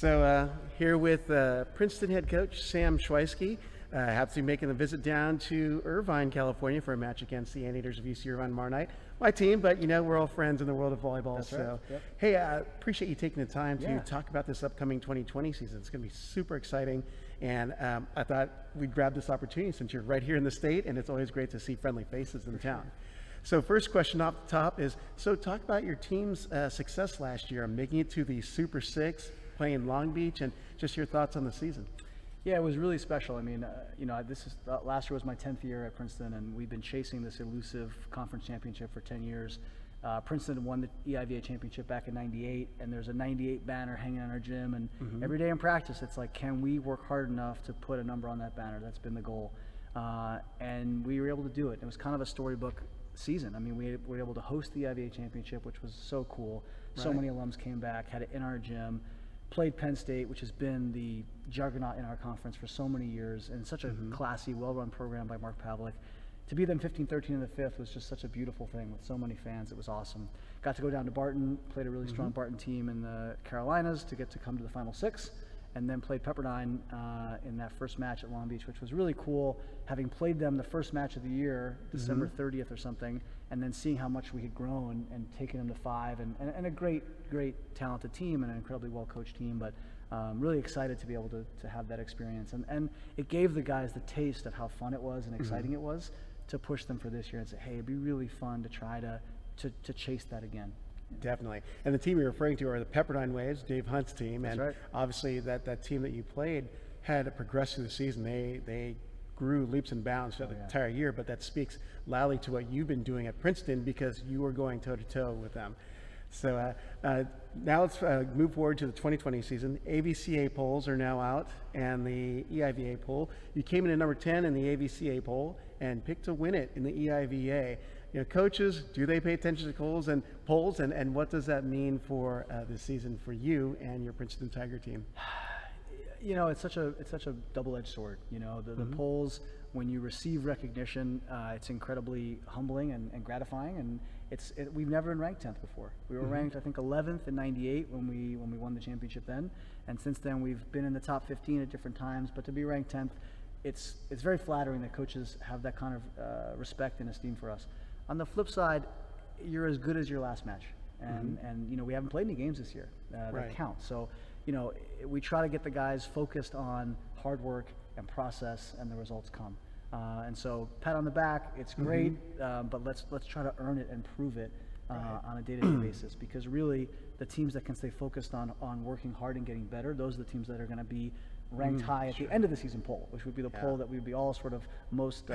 So here with Princeton Head Coach Sam Shweisky. Happy to be making the visit down to Irvine, California for a match against the Anteaters of UC Irvine tomorrow night. My team, but you know, we're all friends in the world of volleyball. That's so, right. Yep. Hey, I appreciate you taking the time to talk about this upcoming 2020 season. It's going to be super exciting. And I thought we'd grab this opportunity since you're right here in the state, and it's always great to see friendly faces in town. So first question off the top is, so talk about your team's success last year, making it to the Super Six, playing Long Beach, and just your thoughts on the season. Yeah, it was really special. I mean, you know, last year was my 10th year at Princeton, and we've been chasing this elusive conference championship for 10 years. Princeton won the EIVA championship back in '98, and there's a '98 banner hanging on our gym, and every day in practice, it's like, can we work hard enough to put a number on that banner? That's been the goal. And we were able to do it. It was kind of a storybook season. I mean, we were able to host the EIVA championship, which was so cool. Right. So many alums came back, had it in our gym. Played Penn State, which has been the juggernaut in our conference for so many years, and such a classy, well-run program by Mark Pavlik. To be them 15-13 in the fifth was just such a beautiful thing with so many fans. It was awesome. Got to go down to Barton, played a really strong Barton team in the Carolinas to get to come to the Final Six, and then played Pepperdine in that first match at Long Beach, which was really cool, having played them the first match of the year, December 30th or something, and then seeing how much we had grown and taken them to 5, and a great talented team and an incredibly well-coached team, but really excited to be able to have that experience. And it gave the guys the taste of how fun it was and exciting it was to push them for this year and say, hey, it'd be really fun to try to chase that again. Definitely. And the team you're referring to are the Pepperdine Waves, Dave Hunt's team. That's and right. Obviously that team that you played had to progress through the season. They grew leaps and bounds throughout the entire year, but that speaks loudly to what you've been doing at Princeton because you were going toe-to-toe with them. So now let's move forward to the 2020 season. AVCA polls are now out, and the EIVA poll. You came in at number 10 in the AVCA poll and picked to win it in the EIVA. You know, coaches, do they pay attention to polls, and what does that mean for this season for you and your Princeton Tiger team? You know, it's such a double-edged sword. You know, the polls, when you receive recognition, it's incredibly humbling and gratifying, and we've never been ranked 10th before. We were ranked, I think, 11th in '98 when we won the championship then, and since then we've been in the top 15 at different times. But to be ranked 10th, it's very flattering that coaches have that kind of respect and esteem for us. On the flip side, you're as good as your last match, and you know, we haven't played any games this year that count. So, you know, we try to get the guys focused on hard work and process, and the results come. And so, pat on the back, it's great, but let's try to earn it and prove it on a day-to-day basis, because really the teams that can stay focused on working hard and getting better, those are the teams that are going to be ranked high at the end of the season poll, which would be the poll that we'd be all sort of most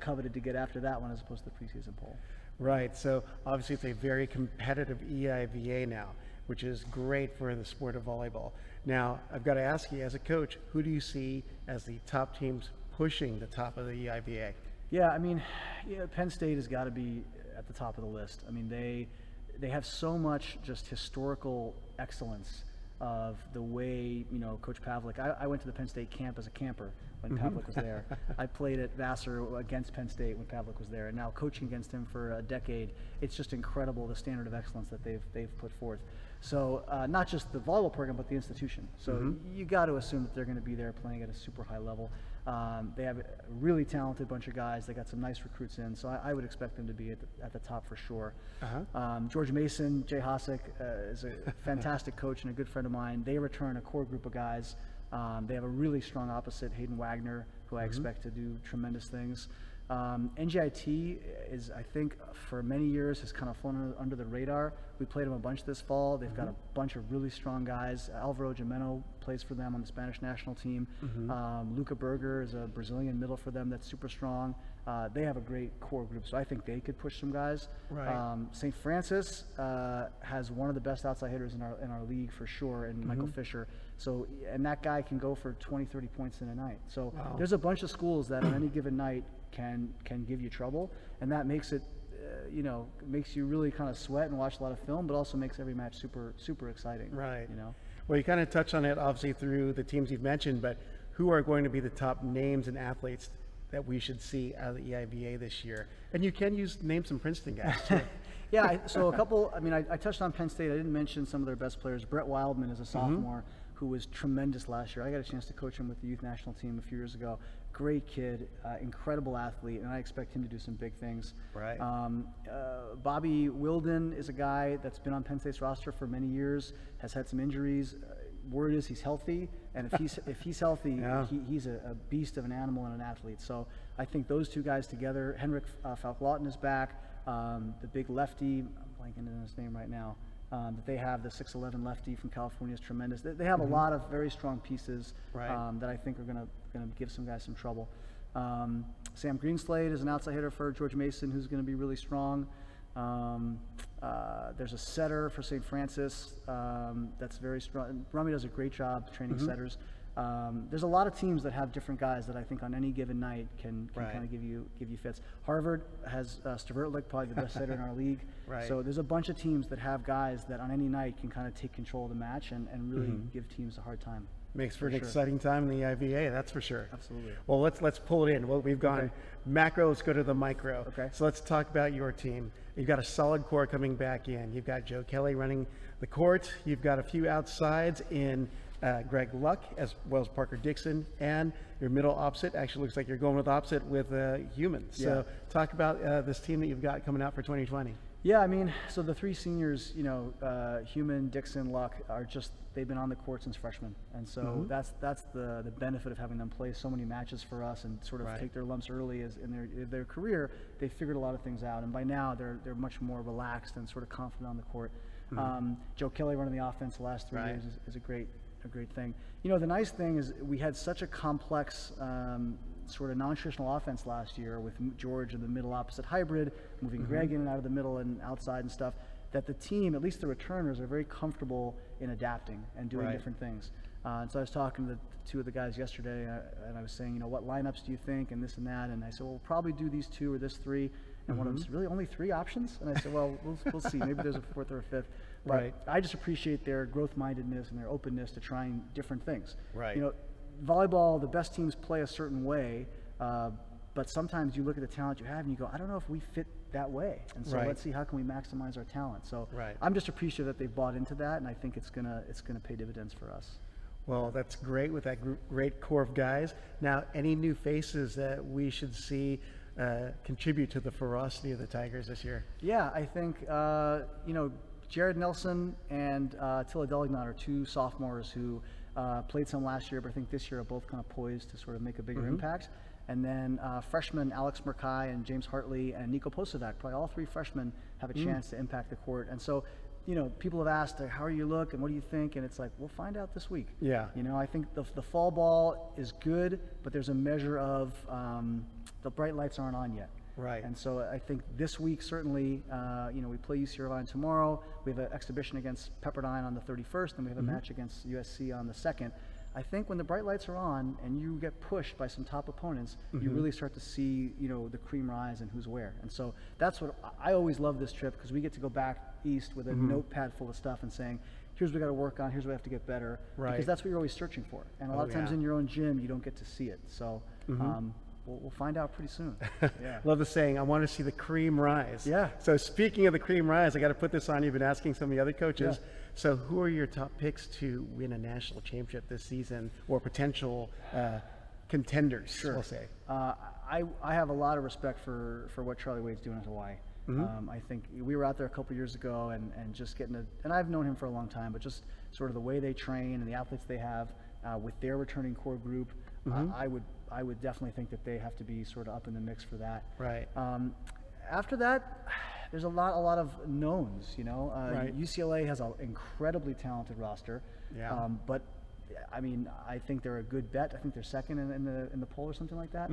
coveted to get after that one, as opposed to the preseason poll. Right. So obviously it's a very competitive EIVA now, which is great for the sport of volleyball. Now, I've got to ask you, as a coach, who do you see as the top teams pushing the top of the EIVA? Yeah, I mean, Penn State has got to be at the top of the list. I mean, they have so much just historical excellence of the way, you know, Coach Pavlik. I went to the Penn State camp as a camper when Pavlik was there. I played at Vassar against Penn State when Pavlik was there, and now coaching against him for a decade. It's just incredible the standard of excellence that they've put forth. So not just the volleyball program, but the institution. So you got to assume that they're going to be there playing at a super high level. They have a really talented bunch of guys. They got some nice recruits in, so I would expect them to be at the top for sure. George Mason, Jay Hosick is a fantastic coach and a good friend of mine. They return a core group of guys. They have a really strong opposite, Hayden Wagner, who I expect to do tremendous things. NGIT is, I think, for many years has kind of flown under the radar. We played them a bunch this fall. They've got a bunch of really strong guys. Alvaro Gimeno plays for them on the Spanish national team. Luca Berger is a Brazilian middle for them that's super strong. They have a great core group, so I think they could push some guys. St. Francis has one of the best outside hitters in our league for sure, and Michael Fisher. So, and that guy can go for 20, 30 points in a night. So there's a bunch of schools that on any given night can give you trouble, and that makes it, you know, makes you really kind of sweat and watch a lot of film, but also makes every match super exciting. Right. You know. Well, you kind of touched on it obviously through the teams you've mentioned, but who are going to be the top names and athletes that we should see out of the EIVA this year? And you can name some Princeton guys too. Yeah, so a couple, I mean, I touched on Penn State. I didn't mention some of their best players. Brett Wildman is a sophomore who was tremendous last year. I got a chance to coach him with the youth national team a few years ago. Great kid, incredible athlete, and I expect him to do some big things. Right. Bobby Wilden is a guy that's been on Penn State's roster for many years, has had some injuries. Word is he's healthy, and if he's healthy, Yeah. he's a beast of an animal and an athlete. So I think those two guys together. Henrik Falk-Lawton is back, the big lefty. I'm blanking on his name right now. That they have, the 6'11" lefty from California, is tremendous. They have a lot of very strong pieces Right. that I think are going to give some guys some trouble. Sam Greenslade is an outside hitter for George Mason who's going to be really strong. There's a setter for St. Francis that's very strong. Rummy does a great job training setters. There's a lot of teams that have different guys that I think on any given night can Right. kind of give you fits. Harvard has Stavertlik, probably the best setter in our league. Right. So there's a bunch of teams that have guys that on any night can kind of take control of the match and really give teams a hard time. Makes for an sure. exciting time in the EIVA, that's for sure. Absolutely. Well, let's pull it in. Well, we've gone Okay. macro, let's go to the micro. Okay. So let's talk about your team. You've got a solid core coming back in. You've got Joe Kelly running the court. You've got a few outsides in Greg Luck, as well as Parker Dixon, and your middle opposite actually looks like you're going with opposite with Human. So talk about this team that you've got coming out for 2020. Yeah, I mean, so the three seniors, Human, Dixon, Luck, are just, they've been on the court since freshmen. And so that's the benefit of having them play so many matches for us and sort of Right. take their lumps early as in their career. They figured a lot of things out, and by now they're much more relaxed and sort of confident on the court. Joe Kelly running the offense the last 3 Right. years is a great thing. The nice thing is we had such a complex sort of non-traditional offense last year with George in the middle opposite hybrid, moving Greg in and out of the middle and outside and stuff, that the team, at least the returners, are very comfortable in adapting and doing Right. different things. And so I was talking to two of the guys yesterday, and I was saying, what lineups do you think, and this and that, and I said, well, we'll probably do these two or this three, and one of them said, really, only 3 options? And I said, well, we'll see. Maybe there's a 4th or a 5th. But Right. I just appreciate their growth-mindedness and their openness to trying different things. Right. Volleyball, the best teams play a certain way, but sometimes you look at the talent you have and you go, I don't know if we fit that way. And so Right. let's see how can we maximize our talent. So Right. I'm just appreciative that they've bought into that, and I think it's gonna pay dividends for us. Well, that's great with that great core of guys. Now, any new faces that we should see contribute to the ferocity of the Tigers this year? Yeah, I think Jared Nelson and Tilla Delignot are 2 sophomores who played some last year, but I think this year are both kind of poised to sort of make a bigger impact. And then freshmen Alex Merkai and James Hartley and Nico Posovac, probably all 3 freshmen have a chance to impact the court. And so, people have asked, how are you look and what do you think? And it's like, we'll find out this week. Yeah. I think the fall ball is good, but there's a measure of the bright lights aren't on yet. Right. And so I think this week, certainly, we play UC Irvine tomorrow. We have an exhibition against Pepperdine on the 31st, and we have a match against USC on the 2nd. I think when the bright lights are on and you get pushed by some top opponents, you really start to see, the cream rise and who's where. And so that's what I always love this trip, because we get to go back east with a notepad full of stuff and saying, here's what we got to work on, here's what we have to get better. Right. Because that's what you're always searching for. And a lot of times in your own gym, you don't get to see it. So we'll find out pretty soon. Yeah. Love the saying, I want to see the cream rise. Yeah. So speaking of the cream rise, I got to put this on. You've been asking some of the other coaches. Yeah. So who are your top picks to win a national championship this season, or potential contenders, we'll say? I have a lot of respect for what Charlie Wade's doing in Hawaii. I think we were out there a couple years ago and just getting and I've known him for a long time, but just sort of the way they train and the athletes they have with their returning core group, I would definitely think that they have to be sort of up in the mix for that. Right. After that, there's a lot of knowns. Right. UCLA has an incredibly talented roster. Yeah. But I mean, I think they're a good bet. I think they're second in the poll or something like that.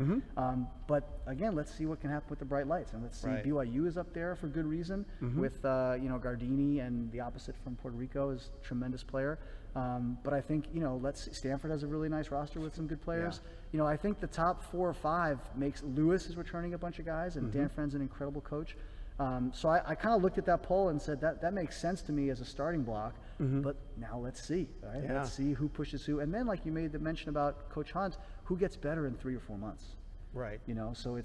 But again, let's see what can happen with the bright lights, and let's see. Right. BYU is up there for good reason with Gardini, and the opposite from Puerto Rico is a tremendous player. But I think Stanford has a really nice roster with some good players. I think the top 4 or 5 makes Lewis is returning a bunch of guys, and Dan Friend's an incredible coach. So I kind of looked at that poll and said that makes sense to me as a starting block. But now let's see, right? Yeah. Let's see who pushes who, and then like you made the mention about Coach Hunt, who gets better in 3 or 4 months. Right. You know, so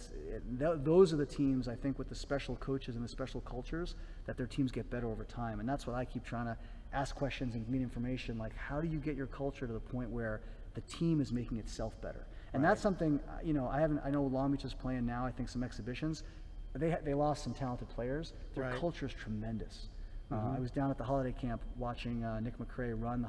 those are the teams, I think, with the special coaches and the special cultures, that their teams get better over time. And that's what I keep trying to ask questions and glean information, like how do you get your culture to the point where the team is making itself better? And that's something, you know, I know Long Beach is playing now, I think, some exhibitions. They lost some talented players. Their culture is tremendous. I was down at the holiday camp watching Nick McRae run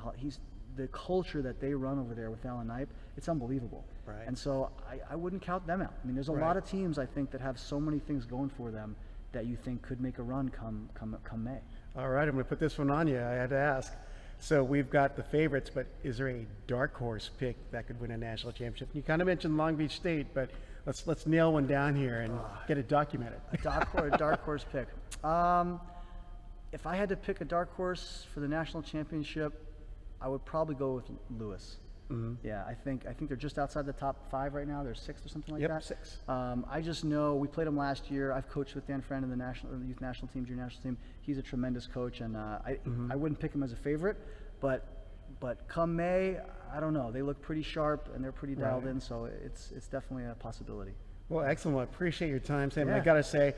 the culture that they run over there with Alan Knipe, it's unbelievable. Right. And so I wouldn't count them out. I mean, there's a lot of teams, I think, that have so many things going for them that you think could make a run come May. All right, I'm going to put this one on you. I had to ask. So we've got the favorites, but is there a dark horse pick that could win a national championship? You kind of mentioned Long Beach State, but let's nail one down here and get it documented. A dark horse pick. If I had to pick a dark horse for the national championship, I would probably go with Lewis. Yeah, I think they're just outside the top 5 right now. They're 6th or something like that. Yep, 6. I just know we played them last year. I've coached with Dan Friend in the youth national team, junior national team. He's a tremendous coach, and I wouldn't pick him as a favorite, but come May, I don't know. They look pretty sharp and they're pretty dialed in, so it's definitely a possibility. Well, excellent. I appreciate your time, Sam. Yeah. I got to say,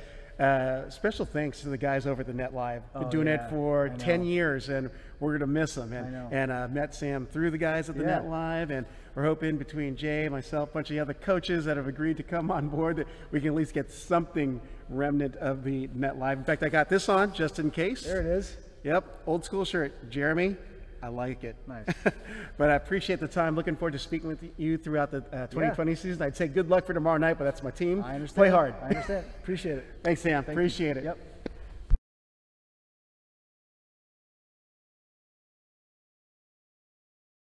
special thanks to the guys over at the Net Live. Been doing it for 10 years, and we're going to miss them. And met Sam through the guys at the Net Live, and we're hoping between Jay, myself, a bunch of the other coaches that have agreed to come on board that we can at least get something remnant of the Net Live. In fact, I got this on just in case. There it is. Yep, old school shirt. Jeremy, I like it. Nice. But I appreciate the time. Looking forward to speaking with you throughout the 2020 season. I'd say good luck for tomorrow night, but that's my team. I understand. Play hard. I understand. Appreciate it. Thanks, Sam. Appreciate it. Yep.